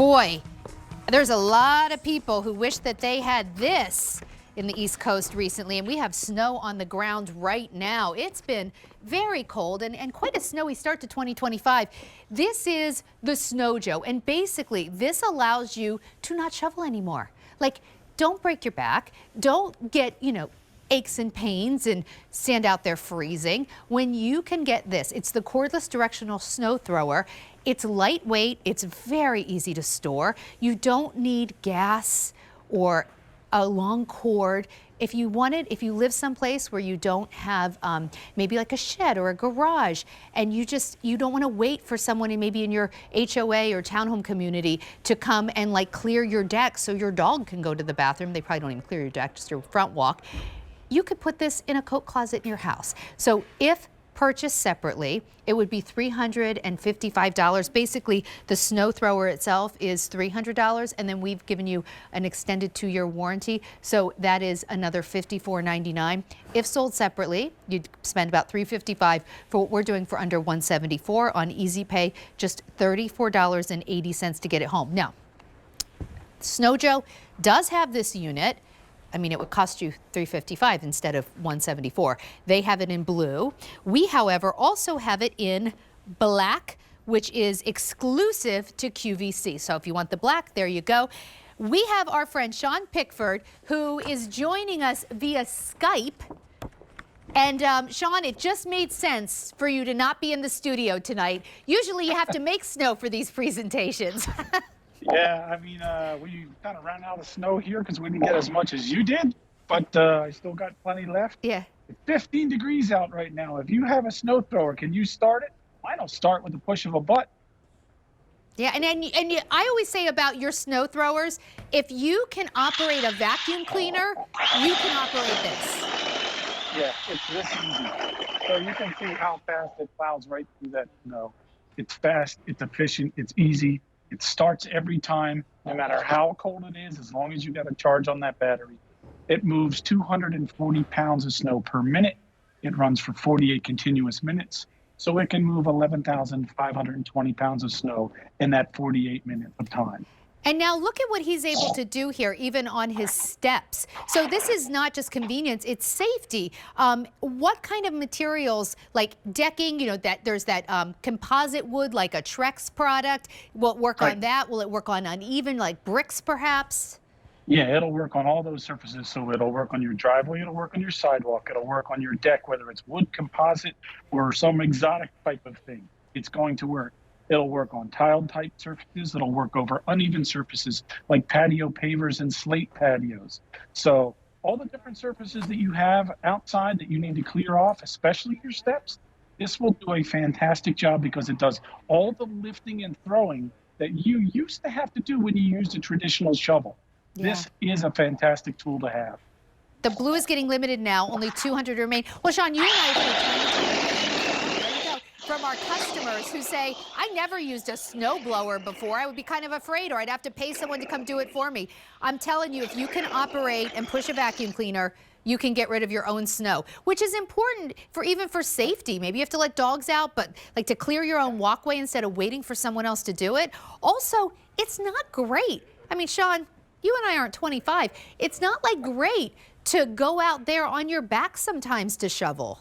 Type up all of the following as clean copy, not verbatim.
Boy, there's a lot of people who wish that they had this in the East Coast recently, and we have snow on the ground right now. It's been very cold and quite a snowy start to 2025. This is the Snow Joe, and basically this allows you to not shovel anymore. Like, don't break your back, don't get, aches and pains and stand out there freezing. When you can get this, it's the cordless directional snow thrower. It's lightweight, it's very easy to store. You don't need gas or a long cord. If you live someplace where you don't have maybe like a shed or a garage, and you don't want to wait for someone maybe in your HOA or townhome community to come and like clear your deck so your dog can go to the bathroom. They probably don't even clear your deck, just your front walk. You could put this in a coat closet in your house. So if purchased separately, it would be $355. Basically, the snow thrower itself is $300, and then we've given you an extended 2-year warranty, so that is another $54.99. If sold separately, you'd spend about $355 for what we're doing for under $174 on Easy Pay, just $34.80 to get it home. Now, Snow Joe does have this unit. I mean, it would cost you $355 instead of $174. They have it in blue. We, however, also have it in black, which is exclusive to QVC. So if you want the black, there you go. We have our friend Sean Pickford, who is joining us via Skype. And Sean, it just made sense for you to not be in the studio tonight. Usually you have to make snow for these presentations. Yeah, I mean, we kind of ran out of snow here because we didn't get as much as you did, but I still got plenty left. Yeah. It's 15 degrees out right now. If you have a snow thrower, can you start it? Mine will start with the push of a button. Yeah, and I always say about your snow throwers, if you can operate a vacuum cleaner, you can operate this. Yeah, it's this easy. So you can see how fast it plows right through that snow. It's fast, it's efficient, it's easy. It starts every time, no matter how cold it is, as long as you got a charge on that battery. It moves 240 pounds of snow per minute. It runs for 48 continuous minutes. So it can move 11,520 pounds of snow in that 48 minutes of time. And now look at what he's able to do here, even on his steps. So this is not just convenience, it's safety. What kind of materials, like decking, there's that composite wood, like a Trex product, will it work on that? Will it work on uneven, like bricks perhaps? Yeah, it'll work on all those surfaces. So it'll work on your driveway, it'll work on your sidewalk, it'll work on your deck, whether it's wood, composite, or some exotic type of thing. It's going to work. It'll work on tiled type surfaces. It'll work over uneven surfaces like patio pavers and slate patios. So all the different surfaces that you have outside that you need to clear off, especially your steps, this will do a fantastic job because it does all the lifting and throwing that you used to have to do when you used a traditional shovel. Yeah. This is a fantastic tool to have. The blue is getting limited now, only 200 remain. Well, Sean, you and I have from our customers who say, I never used a snow blower before. I would be kind of afraid, or I'd have to pay someone to come do it for me. I'm telling you, if you can operate and push a vacuum cleaner, you can get rid of your own snow, which is important even for safety. Maybe you have to let dogs out, but like to clear your own walkway instead of waiting for someone else to do it. Also, it's not great. I mean, Sean, you and I aren't 25. It's not like great to go out there on your back sometimes to shovel.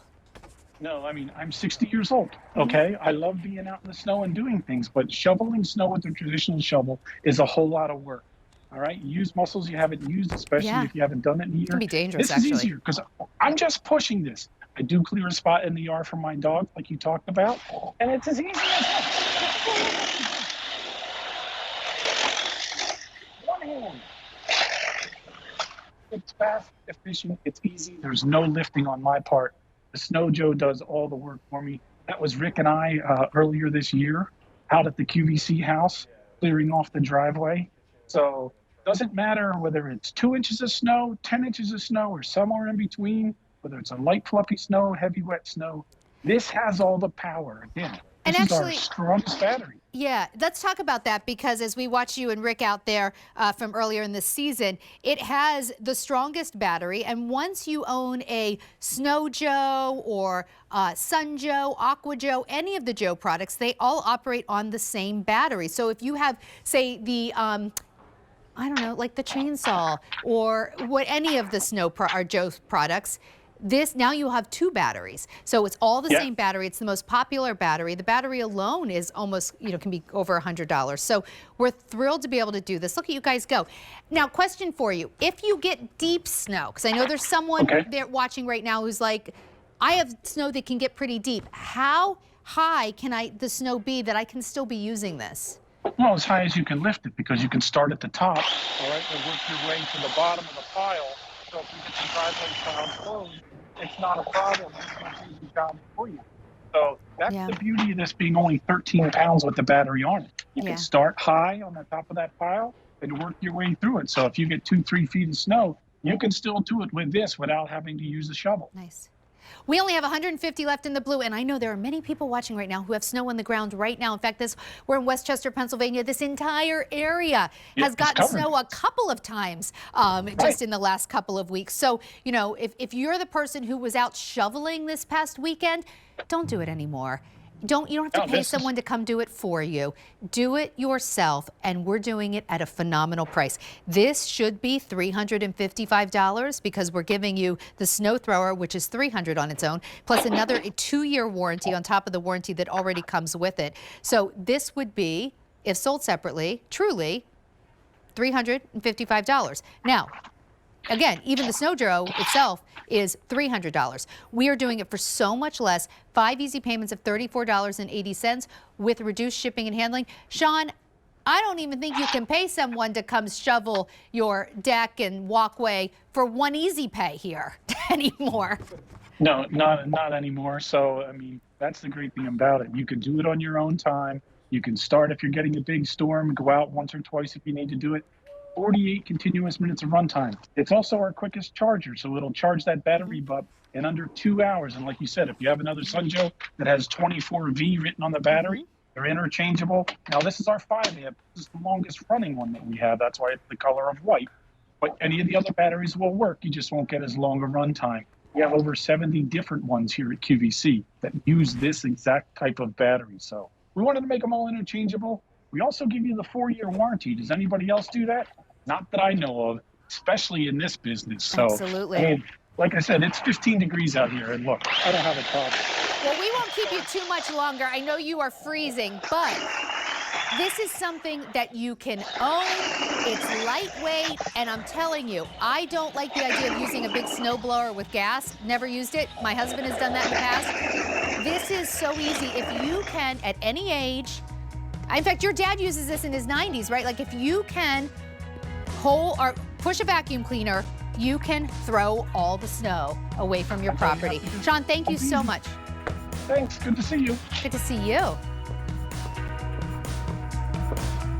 No, I mean, I'm 60 years old, okay? I love being out in the snow and doing things, but shoveling snow with a traditional shovel is a whole lot of work, all right? Use muscles you haven't used, especially if you haven't done it in a year. It can be dangerous, This is easier because I'm just pushing this. I do clear a spot in the yard for my dog, like you talked about, and it's as easy as that. One hand. It's fast, efficient, it's easy. There's no lifting on my part. The Snow Joe does all the work for me. That was Rick and I earlier this year out at the QVC house, clearing off the driveway. So it doesn't matter whether it's 2 inches of snow, 10 inches of snow, or somewhere in between, whether it's a light fluffy snow, heavy wet snow. This has all the power again. And This is our actually, strongest battery. yeah, let's talk about that, because as we watch you and Rick out there from earlier in the season, it has the strongest battery. And once you own a Snow Joe or Sun Joe, Aqua Joe, any of the Joe products, they all operate on the same battery. So if you have, say, the I don't know, like the chainsaw or any of the or Joe products, now you have 2 batteries. So it's all the same battery. It's the most popular battery. The battery alone is almost, can be over $100. So we're thrilled to be able to do this. Look at you guys go. Now, question for you. If you get deep snow, because I know there's someone there watching right now who's like, I have snow that can get pretty deep. How high can the snow be that I can still be using this? Well, as high as you can lift it, because you can start at the top, all right, and work your way to the bottom of the pile. So if you get the driveway pile closed, it's not a problem. It's not an easy job for you. So that's the beauty of this being only 13 pounds with the battery on it. You can start high on the top of that pile and work your way through it. So if you get 2-3 feet of snow, you can still do it with this without having to use a shovel. Nice. We only have 150 left in the blue, and I know there are many people watching right now who have snow on the ground right now. In fact, we're in Westchester, Pennsylvania. This entire area has gotten snow a couple of times just in the last couple of weeks. So, if you're the person who was out shoveling this past weekend, don't do it anymore. You don't have to pay someone to come do it for you. Do it yourself, and we're doing it at a phenomenal price. This should be $355 because we're giving you the snow thrower, which is $300 on its own, plus another 2-year warranty on top of the warranty that already comes with it. So this would be, if sold separately, truly $355. Now, again, even the Snow Joe itself is $300. We are doing it for so much less, 5 easy payments of $34.80 with reduced shipping and handling. Sean, I don't even think you can pay someone to come shovel your deck and walkway for 1 easy pay here anymore. No, not anymore. So, I mean, that's the great thing about it. You can do it on your own time. You can start if you're getting a big storm, go out once or twice if you need to do it. 48 continuous minutes of runtime. It's also our quickest charger, so it'll charge that battery up in under 2 hours. And like you said, if you have another Sun Joe that has 24V written on the battery, they're interchangeable. Now, this is our 5 amp. This is the longest running one that we have. That's why it's the color of white. But any of the other batteries will work. You just won't get as long a runtime. We have over 70 different ones here at QVC that use this exact type of battery. So we wanted to make them all interchangeable. We also give you the 4-year warranty. Does anybody else do that? Not that I know of, especially in this business. So, absolutely. I mean, like I said, it's 15 degrees out here, and look, I don't have a problem. Well, we won't keep you too much longer. I know you are freezing, but this is something that you can own. It's lightweight, and I'm telling you, I don't like the idea of using a big snowblower with gas. Never used it. My husband has done that in the past. This is so easy. If you can, at any age, in fact, your dad uses this in his 90s, right? Like, if you can or push a vacuum cleaner, you can throw all the snow away from your property. Sean, thank you so much. Thanks. Good to see you. Good to see you.